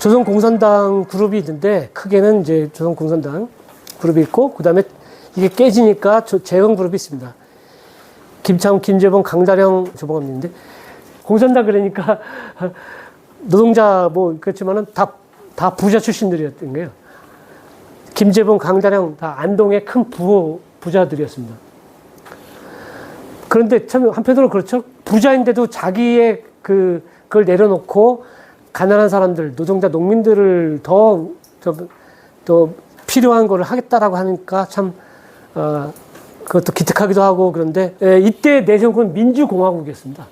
조선공산당 그룹이 있는데, 크게는 이제 조선공산당 그룹이 있고, 그 다음에 이게 깨지니까 재헌 그룹이 있습니다. 김창훈, 김재범, 강다령, 조봉암 있는데, 공산당 그러니까 노동자 뭐 그렇지만은 다 부자 출신들이었던 거예요. 김재범, 강다령 다 안동의 큰 부자들이었습니다. 그런데 참 한편으로 그렇죠. 부자인데도 자기의 그걸 내려놓고 가난한 사람들, 노동자, 농민들을 더 필요한 걸 하겠다라고 하니까 참, 그것도 기특하기도 하고 그런데, 이때 내세운 민주공화국이었습니다.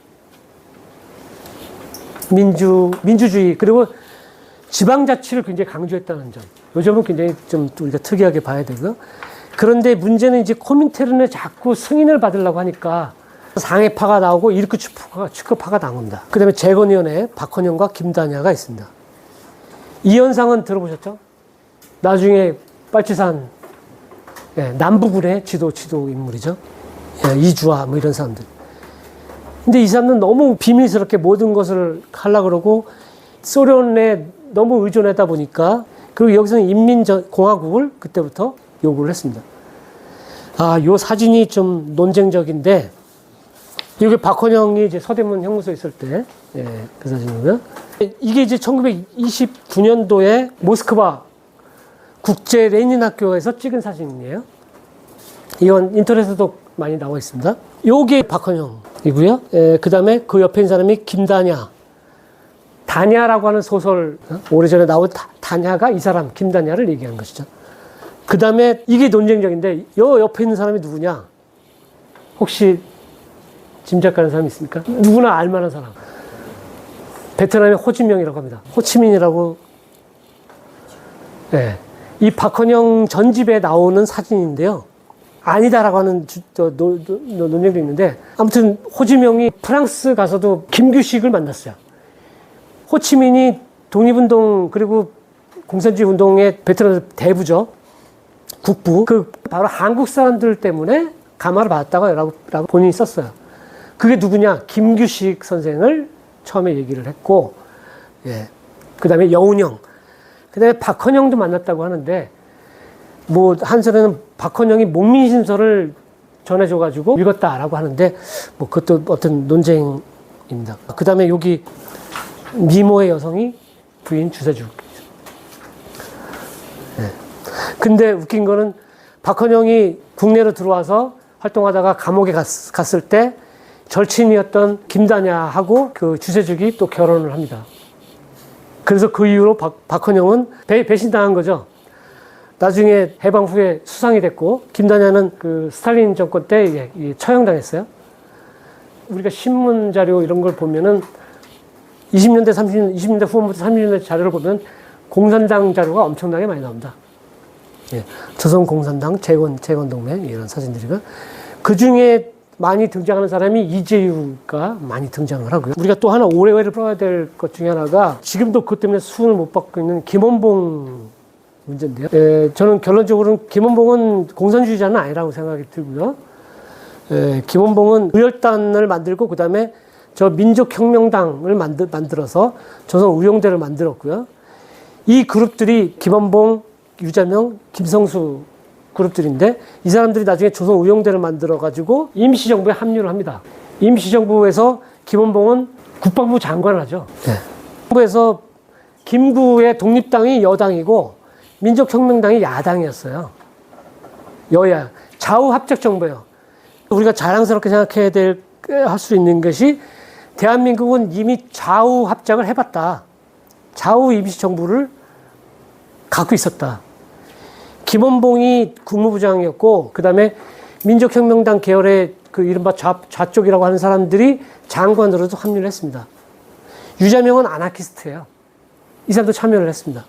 민주주의, 그리고 지방자치를 굉장히 강조했다는 점. 이 점은 굉장히 좀 우리가 특이하게 봐야 되고요. 그런데 문제는 이제 코민테른에 자꾸 승인을 받으려고 하니까 상해파가 나오고 일크 축구파가 나옵니다. 그 다음에 재건위원회 박헌영과 김단야가 있습니다. 이 현상은 들어보셨죠? 나중에 빨치산 남부군의 지도 인물이죠. 이주화 뭐 이런 사람들. 근데 이 사람은 너무 비밀스럽게 모든 것을 하려고 그러고 소련에 너무 의존하다 보니까 그리고 여기서는 인민공화국을 그때부터 요구를 했습니다. 요 사진이 좀 논쟁적인데 이게 박헌영이 이제 서대문 형무소에 있을 때, 그 사진이고요. 이게 이제 1929년도에 모스크바 국제 레닌 학교에서 찍은 사진이에요. 이건 인터넷에도 많이 나와 있습니다. 요게 박헌영이고요. 그 다음에 그 옆에 있는 사람이 김다냐. 다냐라고 하는 소설, 오래전에 나온 다냐가 이 사람, 김다냐를 얘기한 것이죠. 그 다음에 이게 논쟁적인데, 요 옆에 있는 사람이 누구냐? 혹시 짐작가는 사람이 있습니까? 누구나 알만한 사람. 베트남의 호지명이라고 합니다. 호치민이라고. 이 박헌영 전집에 나오는 사진인데요. 아니다라고 하는 논쟁도 있는데, 아무튼 호지명이 프랑스 가서도 김규식을 만났어요. 호치민이 독립운동 그리고 공산주의 운동의 베트남 대부죠. 국부. 바로 한국 사람들 때문에 감화를 받았다고 본인이 썼어요. 그게 누구냐? 김규식 선생을 처음에 얘기를 했고, 그 다음에 여운형. 그 다음에 박헌영도 만났다고 하는데, 뭐, 한설에는 박헌영이 목민심서를 전해줘가지고 읽었다라고 하는데, 뭐, 그것도 어떤 논쟁입니다. 그 다음에 여기 미모의 여성이 부인 주세주. 근데 웃긴 거는 박헌영이 국내로 들어와서 활동하다가 감옥에 갔을 때 절친이었던 김다냐하고 그 주세죽이 또 결혼을 합니다. 그래서 그 이후로 박헌영은 배신당한 거죠. 나중에 해방 후에 수상이 됐고, 김다냐는 그 스탈린 정권 때 처형당했어요. 우리가 신문 자료 이런 걸 보면은 20년대 후반부터 30년대 자료를 보면 공산당 자료가 엄청나게 많이 나옵니다. 조선공산당, 재건동맹 이런 사진들이고, 그 중에 많이 등장하는 사람이 이재유가 많이 등장을 하고요. 우리가 또 하나 오해를 풀어야 될 것 중에 하나가 지금도 그것 때문에 수훈을 못 받고 있는 김원봉 문제인데요. 저는 결론적으로는 김원봉은 공산주의자는 아니라고 생각이 들고요. 김원봉은 의열단을 만들고 그 다음에 저 민족혁명당을 만들어서 조선의용대를 만들었고요. 이 그룹들이 김원봉, 유자명, 김성수 그룹들인데 이 사람들이 나중에 조선의용대를 만들어가지고 임시정부에 합류를 합니다. 임시정부에서 김원봉은 국방부 장관을 하죠. 정부에서 김구의 독립당이 여당이고 민족혁명당이 야당이었어요. 여야, 좌우합작정부예요. 우리가 자랑스럽게 생각해야 할 수 있는 것이 대한민국은 이미 좌우합작을 해봤다. 좌우 임시정부를 갖고 있었다. 김원봉이 국무부장이었고, 그 다음에 민족혁명당 계열의 그 이른바 좌쪽이라고 하는 사람들이 장관으로도 합류를 했습니다. 유자명은 아나키스트예요. 이 사람도 참여를 했습니다.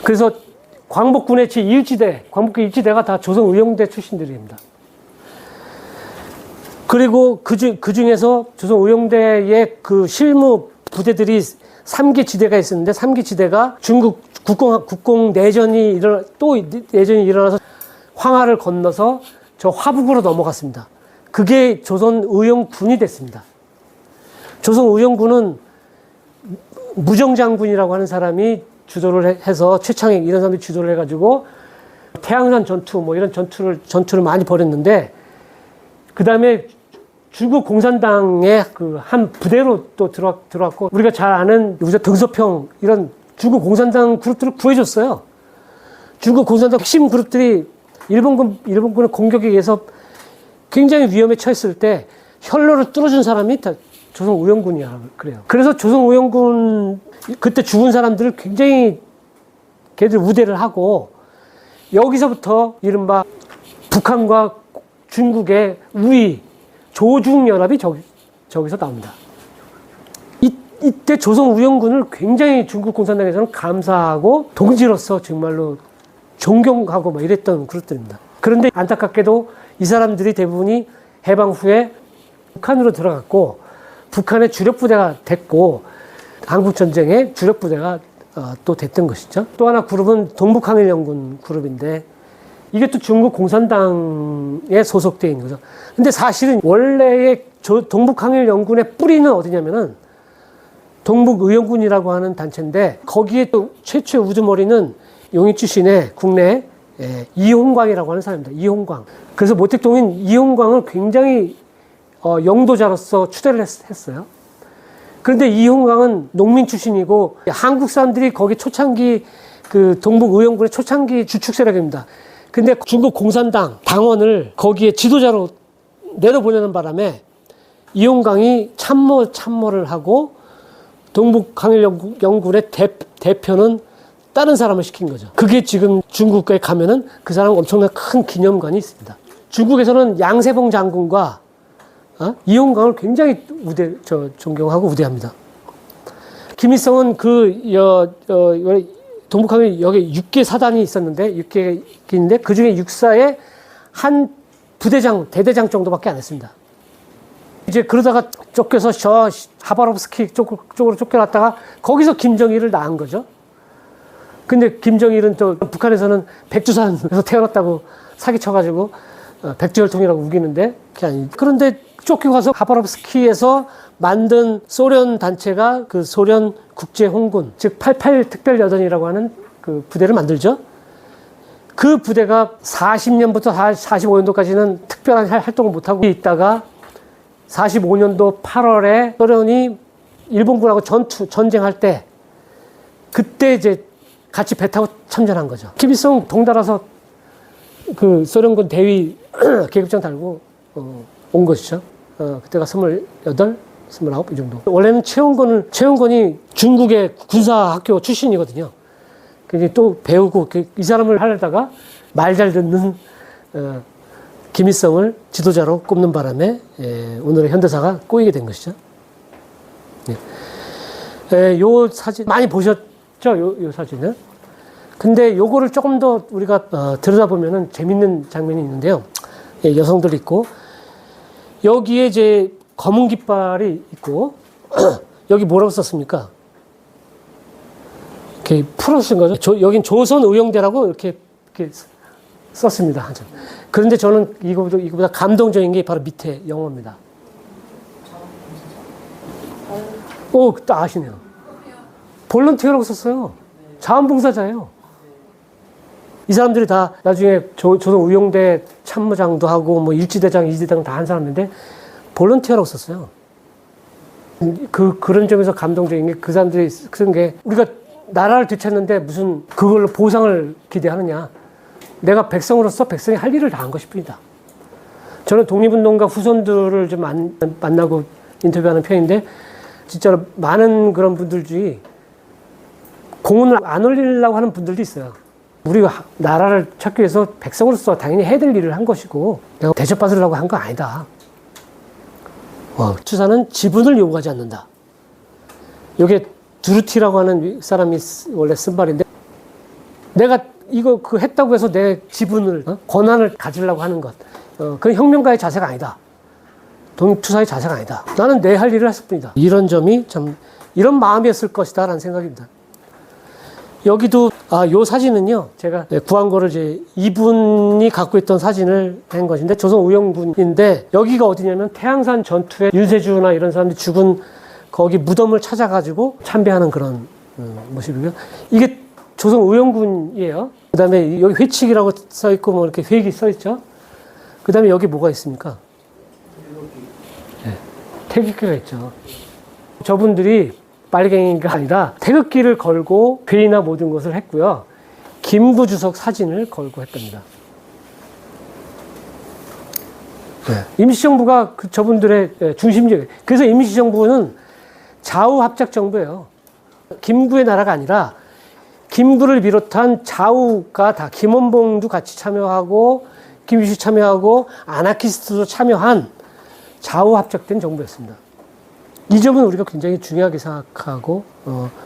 그래서 광복군의 제1지대, 광복군 1지대가 다 조선의용대 출신들입니다. 그리고 그 중에서 조선의용대의 그 실무 부대들이 3개 지대가 있었는데 3개 지대가 중국 국공 내전이 일어나서 황하를 건너서 저 화북으로 넘어갔습니다. 그게 조선의용군이 됐습니다. 조선의용군은 무정장군이라고 하는 사람이 주도를 해서 최창익 이런 사람들이 주도를 해가지고 태양산 전투 뭐 이런 전투를 많이 벌였는데 그 다음에 중국 공산당의 그 한 부대로 또 들어왔고 우리가 잘 아는 우리가 등소평 이런 중국 공산당 그룹들을 구해줬어요. 중국 공산당 핵심 그룹들이 일본군의 공격에 의해서 굉장히 위험에 처했을 때 혈로를 뚫어준 사람이 다 조선우영군이야 그래요. 그래서 조선우영군 그때 죽은 사람들을 굉장히 걔들 우대를 하고 여기서부터 이른바 북한과 중국의 우위 조중연합이 저기서 나옵니다. 이때 조선우영군을 굉장히 중국 공산당에서는 감사하고 동지로서 정말로 존경하고 막 이랬던 그룹들입니다. 그런데 안타깝게도 이 사람들이 대부분이 해방 후에 북한으로 들어갔고 북한의 주력 부대가 됐고 한국전쟁의 주력 부대가 또 됐던 것이죠. 또 하나 그룹은 동북항일연군 그룹인데 이게 또 중국 공산당에 소속되어 있는 거죠. 근데 사실은 원래의 동북항일연군의 뿌리는 어디냐면은 동북의연군이라고 하는 단체인데 거기에 또 최초의 우두머리는 용인 출신의 국내 이홍광이라고 하는 사람입니다. 이홍광. 그래서 모택동인 이홍광을 굉장히 영도자로서 추대를 했어요. 그런데 이홍광은 농민 출신이고 한국 사람들이 거기 초창기 그 동북의연군의 초창기 주축 세력입니다. 근데 중국 공산당 당원을 거기에 지도자로 내려보내는 바람에 이홍광이 참모를 하고 동북항일연군의 대표는 다른 사람을 시킨 거죠. 그게 지금 중국에 가면은 그 사람은 엄청난 큰 기념관이 있습니다. 중국에서는 양세봉 장군과 이홍광을 굉장히 존경하고 우대합니다. 김일성은 동북항에 여기 6개 사단이 있었는데 6개인데 그 중에 육사의 한 부대장, 대대장 정도밖에 안 했습니다. 이제 그러다가 쫓겨서 저 하바롭스키 쪽으로 쫓겨났다가 거기서 김정일을 낳은 거죠. 근데 김정일은 또 북한에서는 백두산에서 태어났다고 사기쳐가지고 백두혈통이라고 우기는데 그게 아니. 그런데 쫓겨가서 하바롭스키에서 만든 소련 단체가 그 소련 국제홍군, 즉 88 특별여단이라고 하는 그 부대를 만들죠. 그 부대가 40년부터 45년도까지는 특별한 활동을 못하고 있다가 45년도 8월에 소련이 일본군하고 전쟁할 때 그때 이제 같이 배 타고 참전한 거죠. 김일성 동달아서 그 소련군 대위 계급장 달고 온 것이죠. 그때가 28, 29 이 정도. 원래는 최원건이 중국의 군사학교 출신이거든요. 그래서 또 배우고 이 사람을 하려다가 말 잘 듣는 김일성을 지도자로 꼽는 바람에 오늘의 현대사가 꼬이게 된 것이죠. 요 사진 많이 보셨죠? 요 사진은. 근데 요거를 조금 더 우리가 들여다보면은 재밌는 장면이 있는데요. 여성들 있고 여기에 이제 검은 깃발이 있고 여기 뭐라고 썼습니까? 이렇게 풀어쓰신 거죠. 여긴 조선의용대라고 이렇게 썼습니다. 그런데 저는 이거보다 감동적인 게 바로 밑에 영어입니다. 오, 딱 아시네요. 볼런티어라고 썼어요. 자원봉사자예요. 이 사람들이 다 나중에 조선의용대 참모장도 하고 뭐 일지대장, 이지대장 다 한 사람인데 볼런티어라고 썼어요. 그런 점에서 감동적인 게 그 사람들이 쓴 게 우리가 나라를 되찾는데 무슨 그걸로 보상을 기대하느냐. 내가 백성으로서 백성이 할 일을 다 한 것일 뿐이다. 저는 독립운동가 후손들을 좀 만나고 인터뷰하는 편인데 진짜로 많은 그런 분들 중에 공헌을 안 올리려고 하는 분들도 있어요. 우리가 나라를 찾기 위해서 백성으로서 당연히 해야 될 일을 한 것이고 내가 대접받으려고 한 거 아니다. 투사는 지분을 요구하지 않는다. 이게 두루티라고 하는 사람이 원래 쓴 말인데 내가 이거 했다고 해서 내 지분을 권한을 가지려고 하는 것 그건 혁명가의 자세가 아니다. 독립투사의 자세가 아니다. 나는 내 할 일을 했을 뿐이다. 이런 점이 참 이런 마음이었을 것이다 라는 생각입니다. 여기도 요 사진은요 제가 구한 거를 이제 이분이 갖고 있던 사진을 한 것인데 조선우영군인데 여기가 어디냐면 태양산 전투에 윤세주나 이런 사람들이 죽은 거기 무덤을 찾아가지고 참배하는 그런 모습이고요. 이게 조선 의용군이에요. 그 다음에 여기 회칙이라고 써있고 뭐 이렇게 회기 써있죠. 그 다음에 여기 뭐가 있습니까? 네, 태극기가 있죠. 저분들이 빨갱이가 아니라 태극기를 걸고 회의나 모든 것을 했고요. 김구 주석 사진을 걸고 했답니다. 네. 임시정부가 저분들의 중심적. 그래서 임시정부는 좌우합작 정부예요. 김구의 나라가 아니라 김구를 비롯한 좌우가 다 김원봉도 같이 참여하고 김유시 참여하고 아나키스트도 참여한 좌우합작된 정부였습니다. 이 점은 우리가 굉장히 중요하게 생각하고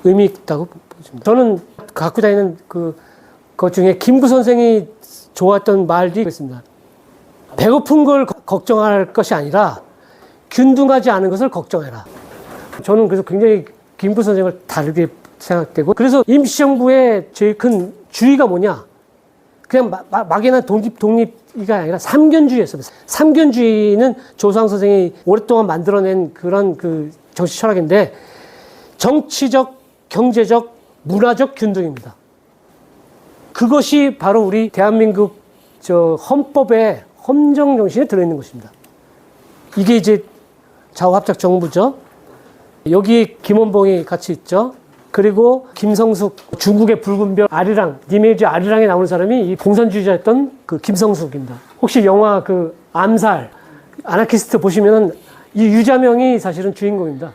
의미 있다고 보십니다. 저는 갖고 다니는 그 중에 김구 선생이 좋았던 말이 있습니다. 배고픈 걸 걱정할 것이 아니라 균등하지 않은 것을 걱정해라. 저는 그래서 굉장히 김구 선생을 다르게 생각되고, 그래서 임시정부의 제일 큰 주의가 뭐냐? 그냥 막연한 독립이가 아니라 삼견주의였어요. 삼견주의는 조상 선생이 오랫동안 만들어낸 그런 그 정치 철학인데, 정치적, 경제적, 문화적 균등입니다. 그것이 바로 우리 대한민국 헌법의 헌정 정신에 들어있는 것입니다. 이게 이제 좌우합작 정부죠. 여기 김원봉이 같이 있죠. 그리고 김성숙, 중국의 붉은 별 아리랑, 니메이지 아리랑에 나오는 사람이 이 공산주의자였던 그 김성숙입니다. 혹시 영화 그 암살, 아나키스트 보시면은 이 유자명이 사실은 주인공입니다.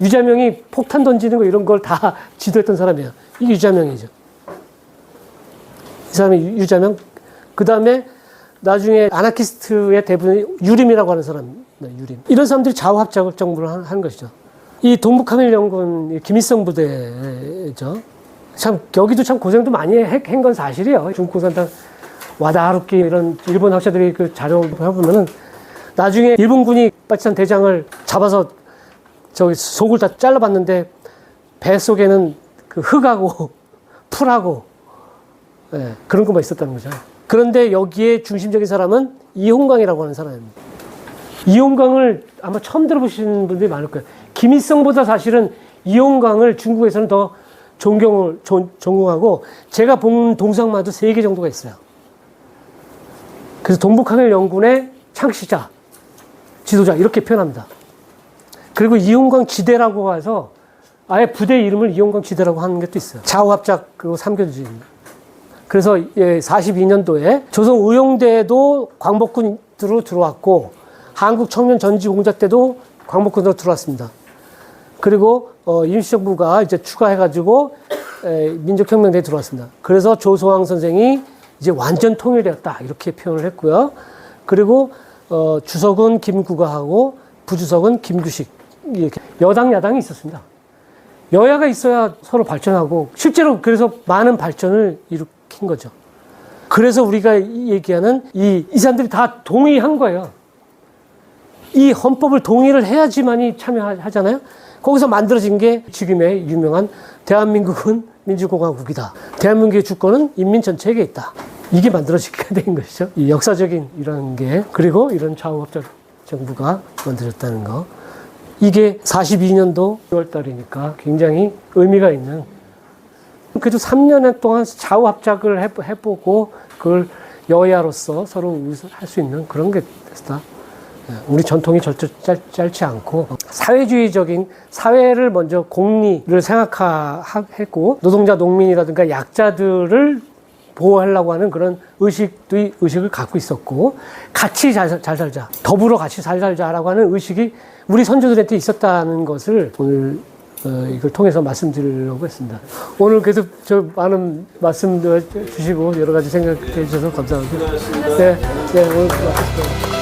유자명이 폭탄 던지는 거 이런 걸 다 지도했던 사람이에요. 이게 유자명이죠. 이 사람이 유자명. 그 다음에 나중에 아나키스트의 대부분이 유림이라고 하는 사람, 유림. 이런 사람들이 좌우합작 정부를 하는 것이죠. 이 동북하밀연군 김일성 부대죠. 참 여기도 참 고생도 많이 한 건 사실이에요. 중국공산당 와다하루키 이런 일본 학자들이 그 자료 해보면은 나중에 일본군이 빠치산 대장을 잡아서 저기 속을 다 잘라봤는데 배 속에는 그 흙하고 풀하고 그런 것만 있었다는 거죠. 그런데 여기에 중심적인 사람은 이홍광이라고 하는 사람입니다. 이홍광을 아마 처음 들어보시는 분들이 많을 거예요. 김일성보다 사실은 이홍광을 중국에서는 더 존경하고, 제가 본 동상마도 3개 정도가 있어요. 그래서 동북하밀연군의 창시자, 지도자 이렇게 표현합니다. 그리고 이홍광 지대라고 해서 아예 부대 이름을 이홍광 지대라고 하는 것도 있어요. 좌우합작 그리고 삼견주의입니다. 그래서 42년도에 조선 의용대도 광복군으로 들어왔고, 한국청년전지공작 때도 광복군으로 들어왔습니다. 그리고 임시정부가 이제 추가해가지고 민족혁명대에 들어왔습니다. 그래서 조소왕 선생이 이제 완전 통일되었다 이렇게 표현을 했고요. 그리고 주석은 김구가 하고 부주석은 김규식, 여당 야당이 있었습니다. 여야가 있어야 서로 발전하고, 실제로 그래서 많은 발전을 일으킨 거죠. 그래서 우리가 얘기하는 이 사람들이 다 동의한 거예요. 이 헌법을 동의를 해야지만이 참여하잖아요. 거기서 만들어진 게 지금의 유명한 대한민국은 민주공화국이다. 대한민국의 주권은 인민 전체에게 있다. 이게 만들어지게 된 것이죠. 이 역사적인 이런 게, 그리고 이런 좌우합작 정부가 만들어졌다는 거. 이게 42년도 6월 달이니까 굉장히 의미가 있는, 그래도 3년 동안 좌우합작을 해보고 그걸 여야로서 서로 할 수 있는 그런 게 됐다. 우리 전통이 절대 짧지 않고, 사회주의적인 사회를 먼저 공리를 생각했고, 노동자, 농민이라든가 약자들을 보호하려고 하는 그런 의식을 갖고 있었고, 같이 잘 살자, 더불어 같이 잘 살자라고 하는 의식이 우리 선조들한테 있었다는 것을 오늘 이걸 통해서 말씀드리려고 했습니다. 오늘 계속 많은 말씀 주시고 여러 가지 생각해 주셔서 감사합니다. 네, 오늘 마쳤습니다.